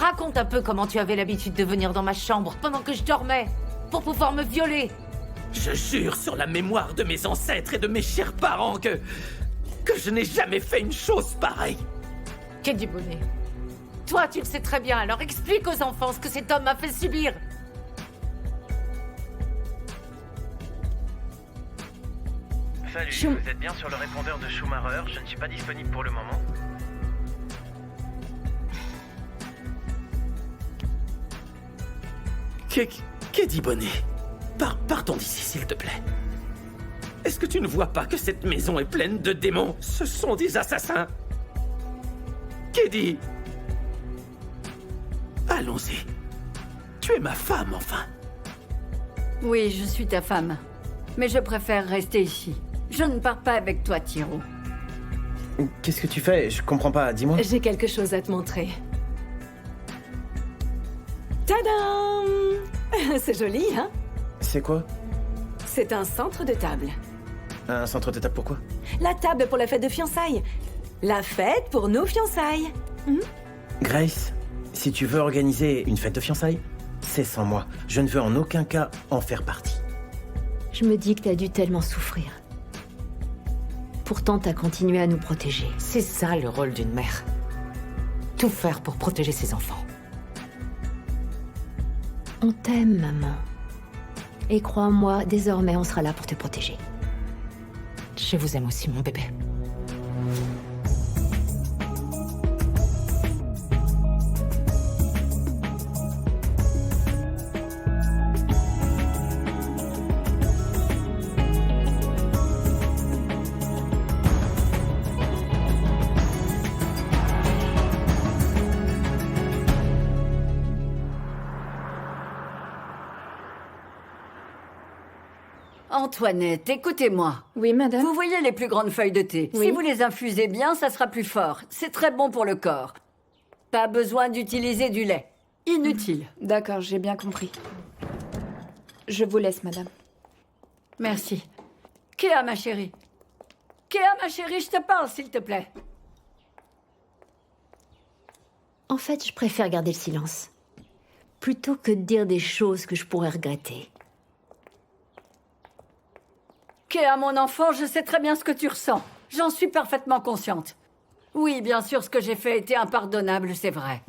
Raconte un peu comment tu avais l'habitude de venir dans ma chambre pendant que je dormais, pour pouvoir me violer. Je jure sur la mémoire de mes ancêtres et de mes chers parents que je n'ai jamais fait une chose pareille. Kedi Bonnet, toi tu le sais très bien, alors explique aux enfants ce que cet homme m'a fait subir. Salut, vous êtes bien sur le répondeur de Schumacher, je ne suis pas disponible pour le moment. Kedi Bonnet, partons d'ici, s'il te plaît. Est-ce que tu ne vois pas que cette maison est pleine de démons? Ce sont des assassins. Kedi, allons-y. Tu es ma femme, enfin. Oui, je suis ta femme. Mais je préfère rester ici. Je ne pars pas avec toi, Tiro. Qu'est-ce que tu fais? Je comprends pas, dis-moi. J'ai quelque chose à te montrer. Tadam! C'est joli, hein? C'est quoi? C'est un centre de table. Un centre de table, pourquoi? La table pour la fête de fiançailles. La fête pour nos fiançailles. Grace, si tu veux organiser une fête de fiançailles, c'est sans moi. Je ne veux en aucun cas en faire partie. Je me dis que t'as dû tellement souffrir. Pourtant, t'as continué à nous protéger. C'est ça le rôle d'une mère. Tout faire pour protéger ses enfants. On t'aime, maman. Et crois-moi, désormais, on sera là pour te protéger. Je vous aime aussi, mon bébé. Antoinette, écoutez-moi. Oui, madame. Vous voyez les plus grandes feuilles de thé? Oui. Si vous les infusez bien, ça sera plus fort. C'est très bon pour le corps. Pas besoin d'utiliser du lait. Inutile. D'accord, j'ai bien compris. Je vous laisse, madame. Merci. Kéa, ma chérie. Kéa, ma chérie, je te parle, s'il te plaît. En fait, je préfère garder le silence. Plutôt que de dire des choses que je pourrais regretter. Kéa, mon enfant, je sais très bien ce que tu ressens. J'en suis parfaitement consciente. Oui, bien sûr, ce que j'ai fait était impardonnable, c'est vrai.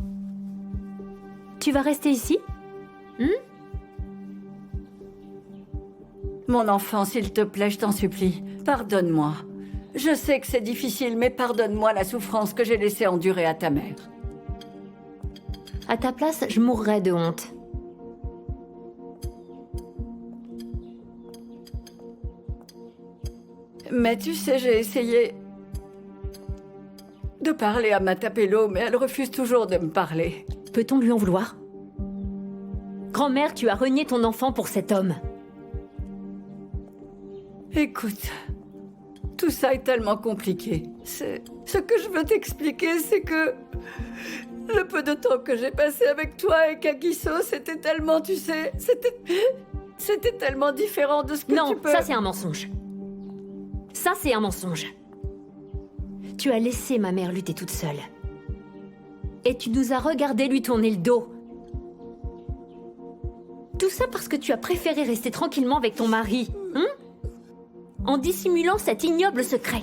Tu vas rester ici? Mon enfant, s'il te plaît, je t'en supplie, pardonne-moi. Je sais que c'est difficile, mais pardonne-moi la souffrance que j'ai laissé endurer à ta mère. À ta place, je mourrais de honte. Mais tu sais, j'ai essayé de parler à Matapelo, mais elle refuse toujours de me parler. Peut-on lui en vouloir? Grand-mère, tu as renié ton enfant pour cet homme. Écoute, tout ça est tellement compliqué. Ce que je veux t'expliquer, c'est que le peu de temps que j'ai passé avec toi et Kagiso, c'était tellement, tu sais, c'était tellement différent de ce que Non, tu peux... ça c'est un mensonge. Ça c'est un mensonge. Tu as laissé ma mère lutter toute seule. Et tu nous as regardé lui tourner le dos. Tout ça parce que tu as préféré rester tranquillement avec ton mari, hein? En dissimulant cet ignoble secret.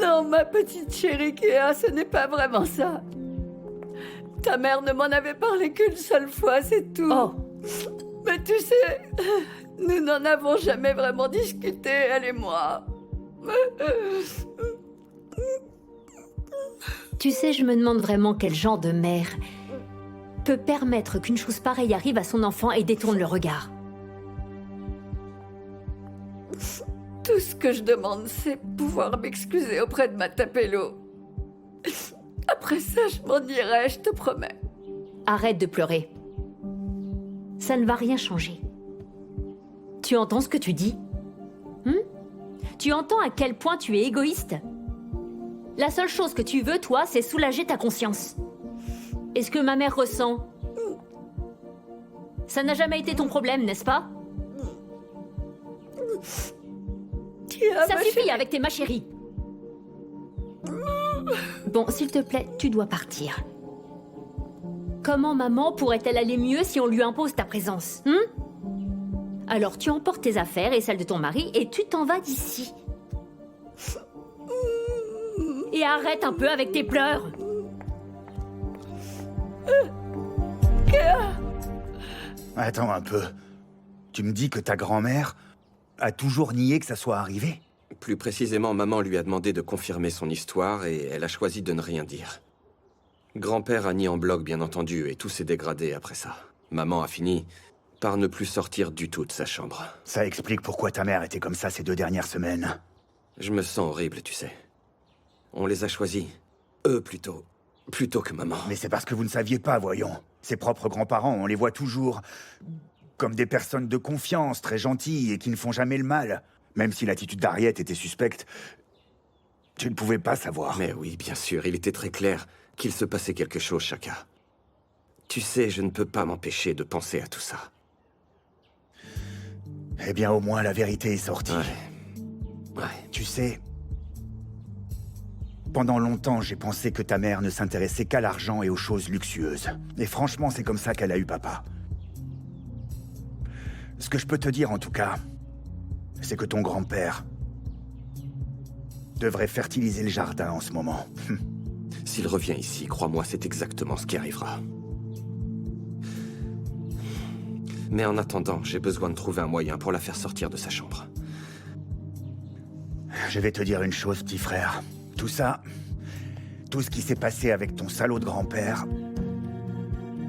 Non, ma petite chérie Kéa, ce n'est pas vraiment ça. Ta mère ne m'en avait parlé qu'une seule fois, c'est tout. Oh. Mais tu sais, nous n'en avons jamais vraiment discuté, elle et moi. Tu sais, je me demande vraiment quel genre de mère peut permettre qu'une chose pareille arrive à son enfant et détourne le regard. Tout ce que je demande, c'est pouvoir m'excuser auprès de Matapelo. Après ça, je m'en irai, je te promets. Arrête de pleurer. Ça ne va rien changer. Tu entends ce que tu dis? Tu entends à quel point tu es égoïste? La seule chose que tu veux, toi, c'est soulager ta conscience. Et ce que ma mère ressent, ça n'a jamais été ton problème, n'est-ce pas? Kéa, Ça ma suffit chérie. avec tes ma chérie. Bon, s'il te plaît, tu dois partir. Comment maman pourrait-elle aller mieux si on lui impose ta présence, Alors tu emportes tes affaires et celles de ton mari et tu t'en vas d'ici. Et arrête un peu avec tes pleurs. Attends un peu. Tu me dis que ta grand-mère a toujours nié que ça soit arrivé? Plus précisément, maman lui a demandé de confirmer son histoire et elle a choisi de ne rien dire. Grand-père a nié en bloc, bien entendu, et tout s'est dégradé après ça. Maman a fini par ne plus sortir du tout de sa chambre. Ça explique pourquoi ta mère était comme ça ces 2 dernières semaines. Je me sens horrible, tu sais. On les a choisis. Eux, plutôt que maman. Mais c'est parce que vous ne saviez pas, voyons. Ses propres grands-parents, on les voit toujours comme des personnes de confiance, très gentilles et qui ne font jamais le mal. Même si l'attitude d'Harriet était suspecte, tu ne pouvais pas savoir. Mais oui, bien sûr, il était très clair qu'il se passait quelque chose, Shaka. Tu sais, je ne peux pas m'empêcher de penser à tout ça. Eh bien, au moins, la vérité est sortie. Ouais. Tu sais, pendant longtemps, j'ai pensé que ta mère ne s'intéressait qu'à l'argent et aux choses luxueuses. Et franchement, c'est comme ça qu'elle a eu papa. Ce que je peux te dire, en tout cas, c'est que ton grand-père devrait fertiliser le jardin en ce moment. S'il revient ici, crois-moi, c'est exactement ce qui arrivera. Mais en attendant, j'ai besoin de trouver un moyen pour la faire sortir de sa chambre. Je vais te dire une chose, petit frère. Tout ça, tout ce qui s'est passé avec ton salaud de grand-père,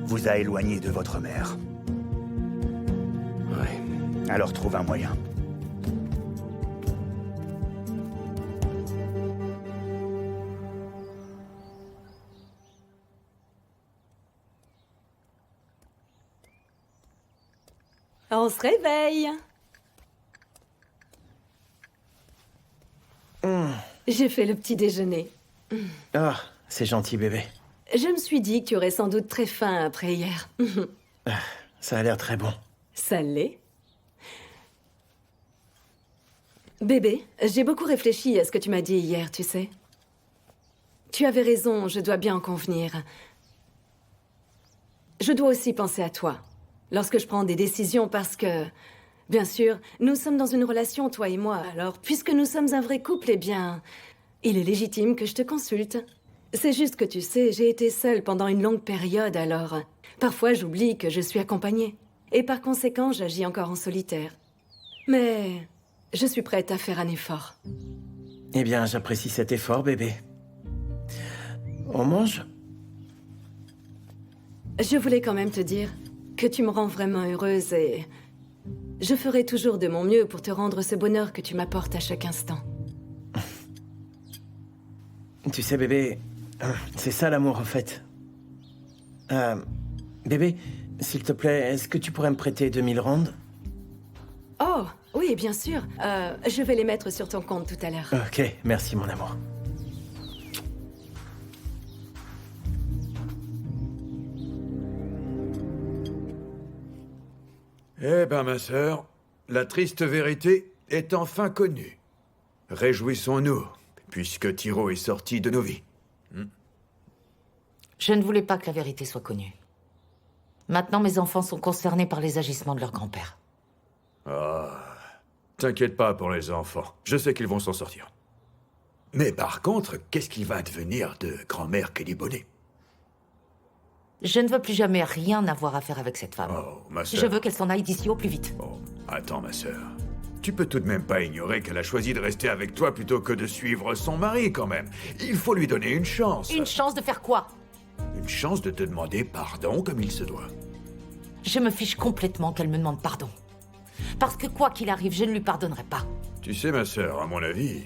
vous a éloigné de votre mère. Ouais. Alors trouve un moyen. On se réveille. J'ai fait le petit déjeuner. Ah, c'est gentil, bébé. Je me suis dit que tu aurais sans doute très faim après hier. Ça a l'air très bon. Ça l'est. Bébé, j'ai beaucoup réfléchi à ce que tu m'as dit hier, tu sais. Tu avais raison, je dois bien en convenir. Je dois aussi penser à toi lorsque je prends des décisions parce que, bien sûr, nous sommes dans une relation, toi et moi. Alors, puisque nous sommes un vrai couple, eh bien, il est légitime que je te consulte. C'est juste que tu sais, j'ai été seule pendant une longue période, alors parfois j'oublie que je suis accompagnée. Et par conséquent, j'agis encore en solitaire. Mais je suis prête à faire un effort. Eh bien, j'apprécie cet effort, bébé. On mange? Je voulais quand même te dire que tu me rends vraiment heureuse et je ferai toujours de mon mieux pour te rendre ce bonheur que tu m'apportes à chaque instant. Tu sais, bébé, c'est ça l'amour, en fait. Bébé, s'il te plaît, est-ce que tu pourrais me prêter 2000 rondes? Oh, oui, bien sûr. Je vais les mettre sur ton compte tout à l'heure. Ok, merci, mon amour. Eh ben, ma sœur, la triste vérité est enfin connue. Réjouissons-nous, puisque Tiro est sorti de nos vies. Je ne voulais pas que la vérité soit connue. Maintenant, mes enfants sont concernés par les agissements de leur grand-père. Ah, t'inquiète pas pour les enfants. Je sais qu'ils vont s'en sortir. Mais par contre, qu'est-ce qu'il va advenir de grand-mère Kelly Bonnet? Je ne veux plus jamais rien avoir à faire avec cette femme. Oh, ma sœur. Je veux qu'elle s'en aille d'ici au plus vite. Oh, attends, ma sœur. Tu peux tout de même pas ignorer qu'elle a choisi de rester avec toi plutôt que de suivre son mari, quand même. Il faut lui donner une chance. Une chance de faire quoi? Une chance de te demander pardon comme il se doit. Je me fiche complètement qu'elle me demande pardon. Parce que quoi qu'il arrive, je ne lui pardonnerai pas. Tu sais, ma sœur, à mon avis,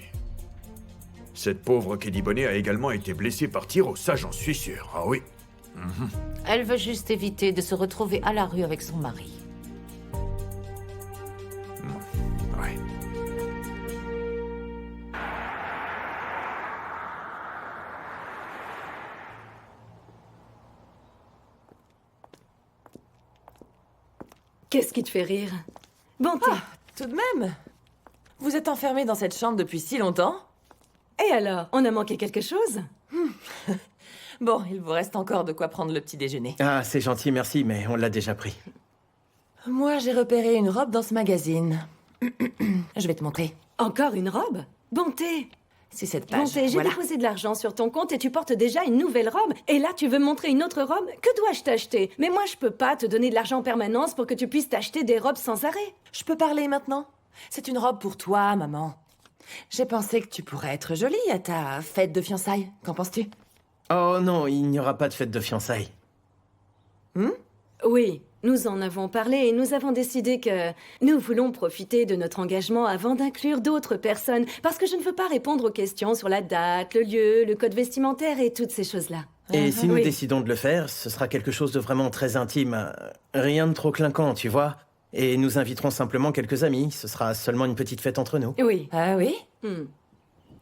cette pauvre Kelly Bonnet a également été blessée par Tiro, ça j'en suis sûr. Ah oui. Elle veut juste éviter de se retrouver à la rue avec son mari. Ouais. Qu'est-ce qui te fait rire? Bon, Tout de même. Vous êtes enfermé dans cette chambre depuis si longtemps? Et alors, on a manqué quelque chose? Bon, il vous reste encore de quoi prendre le petit déjeuner. Ah, c'est gentil, merci, mais on l'a déjà pris. Moi, j'ai repéré une robe dans ce magazine. Je vais te montrer. Encore une robe? Bonté! C'est cette page. Bonté, j'ai voilà. déposé de l'argent sur ton compte et tu portes déjà une nouvelle robe. Et là, tu veux me montrer une autre robe? Que dois-je t'acheter? Mais moi, je peux pas te donner de l'argent en permanence pour que tu puisses t'acheter des robes sans arrêt. Je peux parler maintenant? C'est une robe pour toi, maman. J'ai pensé que tu pourrais être jolie à ta fête de fiançailles. Qu'en penses-tu? Oh non, il n'y aura pas de fête de fiançailles. Oui, nous en avons parlé et nous avons décidé que nous voulons profiter de notre engagement avant d'inclure d'autres personnes, parce que je ne veux pas répondre aux questions sur la date, le lieu, le code vestimentaire et toutes ces choses-là. Et si nous Oui. décidons de le faire, ce sera quelque chose de vraiment très intime. Rien de trop clinquant, tu vois. Et nous inviterons simplement quelques amis. Ce sera seulement une petite fête entre nous. Oui. Ah oui? Hmm.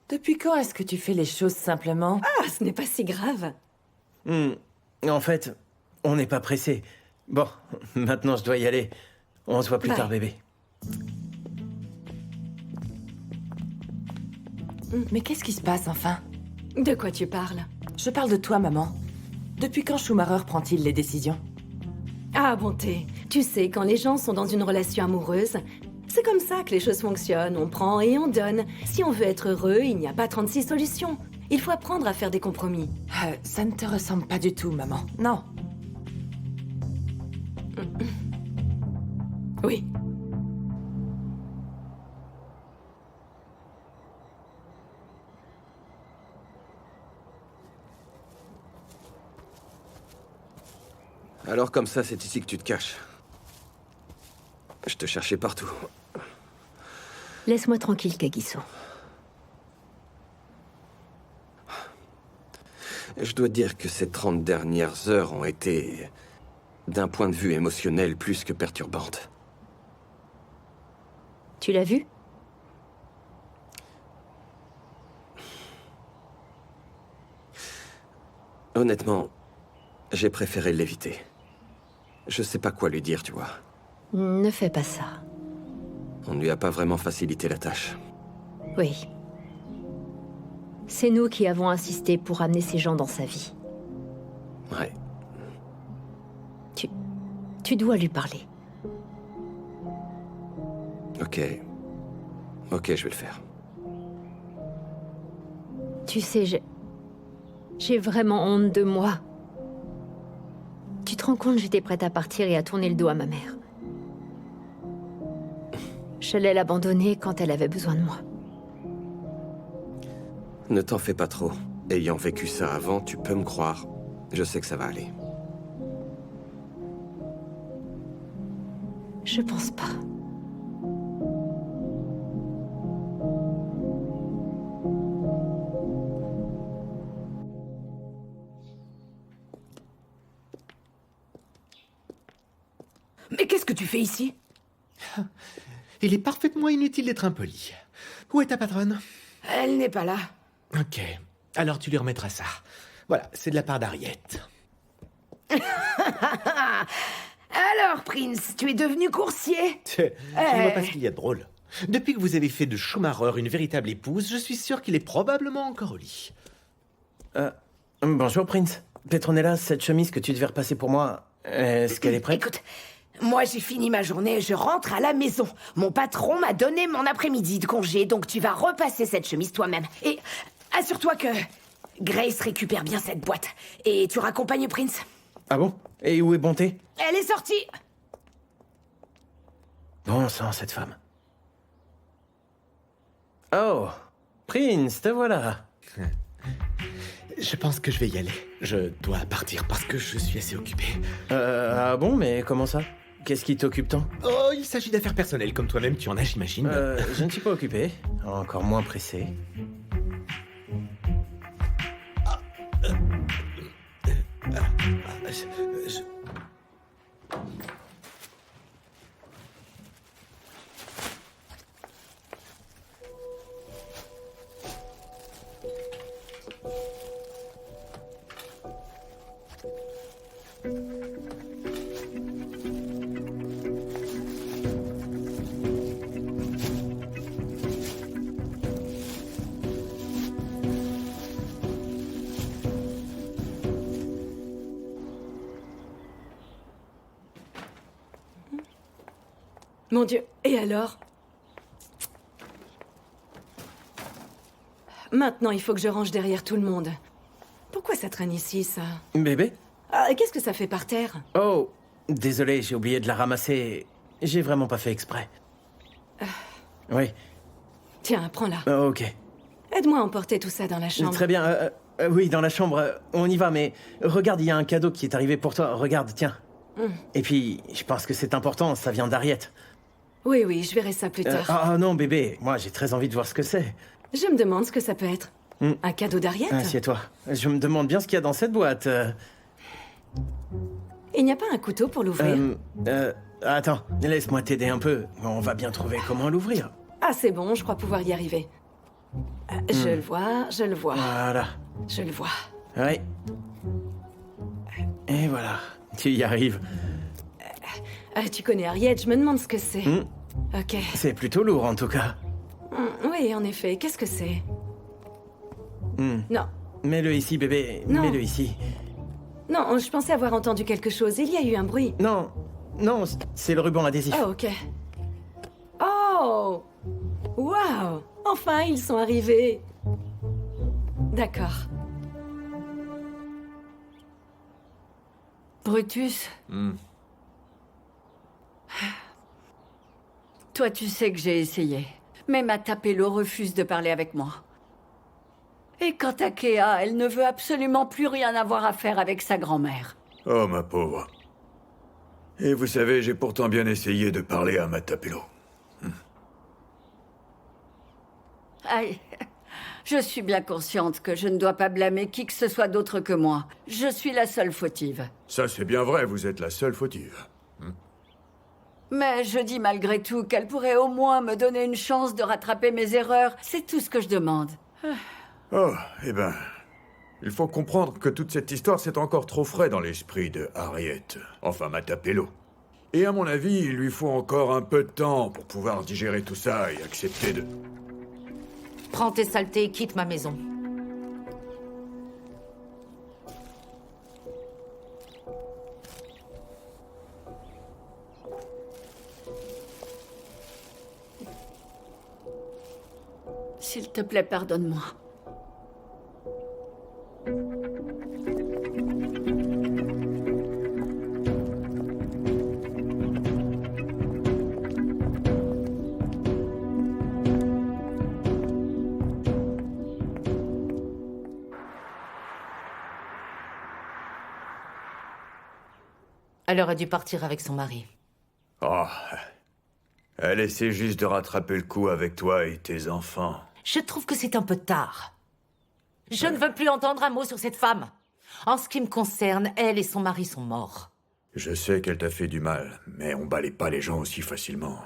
Depuis quand est-ce que tu fais les choses simplement? Ah, ce n'est pas si grave. En fait, on n'est pas pressé. Bon, maintenant je dois y aller. On se voit plus Bye. tard, bébé. Mais qu'est-ce qui se passe enfin? De quoi tu parles? Je parle de toi, maman. Depuis quand Schumacher prend-il les décisions? Ah, Bonté, tu sais, quand les gens sont dans une relation amoureuse, c'est comme ça que les choses fonctionnent. On prend et on donne. Si on veut être heureux, il n'y a pas 36 solutions. Il faut apprendre à faire des compromis. Ça ne te ressemble pas du tout, maman. Non. Oui. Alors comme ça, c'est ici que tu te caches. Je te cherchais partout. Laisse-moi tranquille, Kagiso. Je dois dire que ces 30 dernières heures ont été, d'un point de vue émotionnel, plus que perturbantes. Tu l'as vu? Honnêtement, j'ai préféré l'éviter. Je sais pas quoi lui dire, tu vois. Ne fais pas ça. On ne lui a pas vraiment facilité la tâche. Oui. C'est nous qui avons insisté pour amener ces gens dans sa vie. Ouais. Tu dois lui parler. Ok. Ok, je vais le faire. Tu sais, j'ai vraiment honte de moi. Tu te rends compte, j'étais prête à partir et à tourner le dos à ma mère. J'allais l'abandonner quand elle avait besoin de moi. Ne t'en fais pas trop. Ayant vécu ça avant, tu peux me croire. Je sais que ça va aller. Je pense pas. Mais qu'est-ce que tu fais ici? Il est parfaitement inutile d'être impoli. Où est ta patronne? Elle n'est pas là. Ok. Alors tu lui remettras ça. Voilà, c'est de la part d'Harriet. Alors, Prince, tu es devenu coursier? Je ne vois pas ce qu'il y a de drôle. Depuis que vous avez fait de Schumacher une véritable épouse, je suis sûr qu'il est probablement encore au lit. Bonjour, Prince. Petronella, cette chemise que tu devais repasser pour moi, est-ce qu'elle est prête? Écoute, moi j'ai fini ma journée et je rentre à la maison. Mon patron m'a donné mon après-midi de congé, donc tu vas repasser cette chemise toi-même. Et assure-toi que Grace récupère bien cette boîte. Et tu raccompagnes Prince? Ah bon? Et où est Bonté? Elle est sortie! Bon sang, cette femme. Oh, Prince, te voilà. Je pense que je vais y aller. Je dois partir parce que je suis assez occupé. Ah bon, mais comment ça? Qu'est-ce qui t'occupe tant? Oh, il s'agit d'affaires personnelles comme toi-même, tu en as, j'imagine. Je ne suis pas occupé. Encore moins pressé. Mon Dieu, et alors? Maintenant, il faut que je range derrière tout le monde. Pourquoi ça traîne ici, ça? Bébé? Ah, qu'est-ce que ça fait par terre? Oh, désolé, j'ai oublié de la ramasser. J'ai vraiment pas fait exprès. Oui. Tiens, prends-la. Ok. Aide-moi à emporter tout ça dans la chambre. Très bien. Oui, dans la chambre, on y va, mais regarde, il y a un cadeau qui est arrivé pour toi. Regarde, tiens. Et puis, je pense que c'est important, ça vient d'Harriet. Oui, oui, je verrai ça plus tard. Ah non, bébé, moi j'ai très envie de voir ce que c'est. Je me demande ce que ça peut être. Un cadeau d'Harriet? Assieds-toi. Je me demande bien ce qu'il y a dans cette boîte. Il n'y a pas un couteau pour l'ouvrir? Attends, laisse-moi t'aider un peu. On va bien trouver comment l'ouvrir. Ah, c'est bon, je crois pouvoir y arriver. Je le vois, je le vois. Voilà. Je le vois. Oui. Et voilà, tu y arrives. Tu connais Harriet, je me demande ce que c'est. Ok. C'est plutôt lourd en tout cas. Oui, en effet, qu'est-ce que c'est? Non. Mets-le ici, bébé. Non. Mets-le ici. Non, je pensais avoir entendu quelque chose. Il y a eu un bruit. Non, non, c'est le ruban adhésif. Oh, ok. Oh! Waouh! Enfin, ils sont arrivés. D'accord. Brutus. Toi, tu sais que j'ai essayé. Mais ma Tapelo refuse de parler avec moi. Et quant à Kea, elle ne veut absolument plus rien avoir à faire avec sa grand-mère. Oh, ma pauvre. Et vous savez, j'ai pourtant bien essayé de parler à ma Tapelo. Aïe. Je suis bien consciente que je ne dois pas blâmer qui que ce soit d'autre que moi. Je suis la seule fautive. Ça, c'est bien vrai, vous êtes la seule fautive. Mais je dis malgré tout qu'elle pourrait au moins me donner une chance de rattraper mes erreurs. C'est tout ce que je demande. Oh, eh ben... Il faut comprendre que toute cette histoire, c'est encore trop frais dans l'esprit de Harriet. Enfin, ma Tapelo. Et à mon avis, il lui faut encore un peu de temps pour pouvoir digérer tout ça et accepter de... Prends tes saletés et quitte ma maison. S'il te plaît, pardonne-moi. Elle aurait dû partir avec son mari. Oh... Elle essaie juste de rattraper le coup avec toi et tes enfants. Je trouve que c'est un peu tard. Je ne veux plus entendre un mot sur cette femme. En ce qui me concerne, elle et son mari sont morts. Je sais qu'elle t'a fait du mal, mais on balaie pas les gens aussi facilement.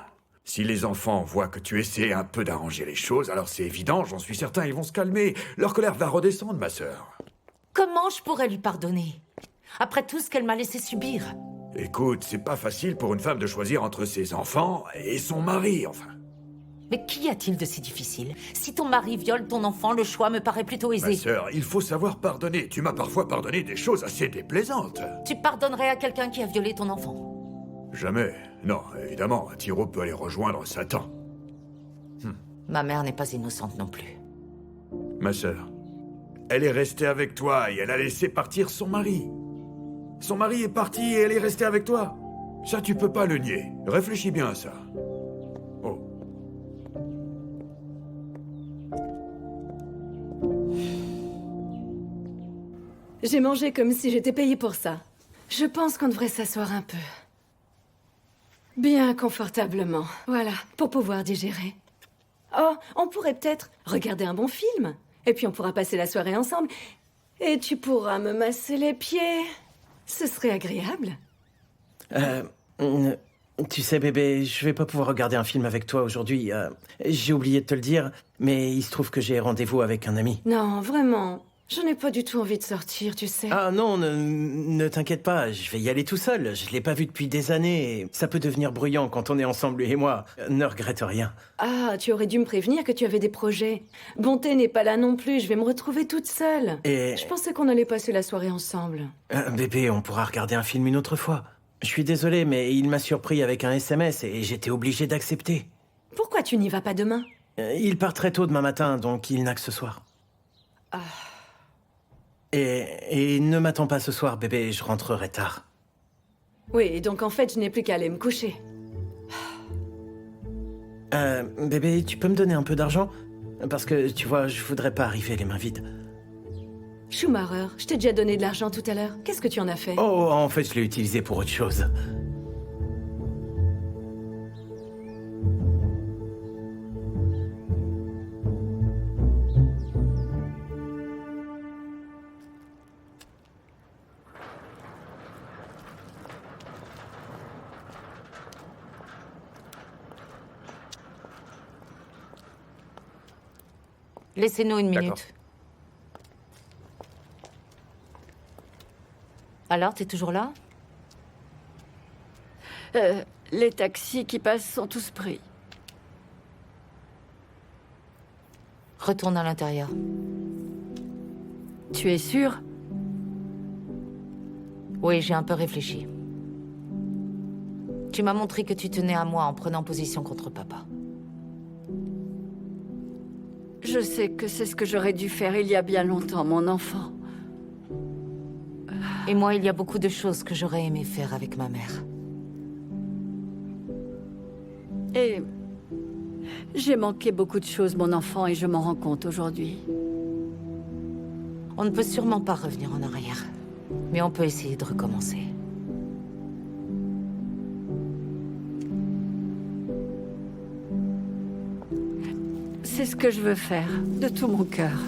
Si les enfants voient que tu essaies un peu d'arranger les choses, alors c'est évident, j'en suis certain, ils vont se calmer. Leur colère va redescendre, ma sœur. Comment je pourrais lui pardonner? Après tout ce qu'elle m'a laissé subir. Écoute, c'est pas facile pour une femme de choisir entre ses enfants et son mari, enfin. Mais qu'y a-t-il de si difficile? Si ton mari viole ton enfant, le choix me paraît plutôt aisé. Ma sœur, il faut savoir pardonner. Tu m'as parfois pardonné des choses assez déplaisantes. Tu pardonnerais à quelqu'un qui a violé ton enfant? Jamais. Non, évidemment, Tiro peut aller rejoindre Satan. Ma mère n'est pas innocente non plus. Ma sœur, elle est restée avec toi et elle a laissé partir son mari. Son mari est parti et elle est restée avec toi. Ça, tu peux pas le nier. Réfléchis bien à ça. Oh. J'ai mangé comme si j'étais payée pour ça. Je pense qu'on devrait s'asseoir un peu. Bien confortablement. Voilà, pour pouvoir digérer. Oh, on pourrait peut-être regarder un bon film. Et puis on pourra passer la soirée ensemble. Et tu pourras me masser les pieds. Ce serait agréable. Tu sais, bébé, je vais pas pouvoir regarder un film avec toi aujourd'hui. J'ai oublié de te le dire, mais il se trouve que j'ai rendez-vous avec un ami. Non, vraiment. Je n'ai pas du tout envie de sortir, tu sais. Ah non, ne t'inquiète pas, je vais y aller tout seul. Je l'ai pas vu depuis des années. Et ça peut devenir bruyant quand on est ensemble, lui et moi. Ne regrette rien. Ah, tu aurais dû me prévenir que tu avais des projets. Bonté n'est pas là non plus, je vais me retrouver toute seule. Et... Je pensais qu'on allait passer la soirée ensemble. Bébé, on pourra regarder un film une autre fois. Je suis désolé, mais il m'a surpris avec un SMS et j'étais obligé d'accepter. Pourquoi tu n'y vas pas demain? Il part très tôt demain matin, donc il n'a que ce soir. Et ne m'attends pas ce soir, bébé, je rentrerai tard. Oui, donc en fait, je n'ai plus qu'à aller me coucher. Bébé, tu peux me donner un peu d'argent? Parce que, tu vois, je voudrais pas arriver les mains vides. Schumacher, je t'ai déjà donné de l'argent tout à l'heure. Qu'est-ce que tu en as fait? Oh, en fait, je l'ai utilisé pour autre chose. Laissez-nous une D'accord. minute. Alors, t'es toujours là? Les taxis qui passent sont tous pris. Retourne à l'intérieur. Tu es sûr? Oui, j'ai un peu réfléchi. Tu m'as montré que tu tenais à moi en prenant position contre papa. Je sais que c'est ce que j'aurais dû faire il y a bien longtemps, mon enfant. Et moi, il y a beaucoup de choses que j'aurais aimé faire avec ma mère. Et j'ai manqué beaucoup de choses, mon enfant, et je m'en rends compte aujourd'hui. On ne peut sûrement pas revenir en arrière. Mais on peut essayer de recommencer. C'est ce que je veux faire, de tout mon cœur.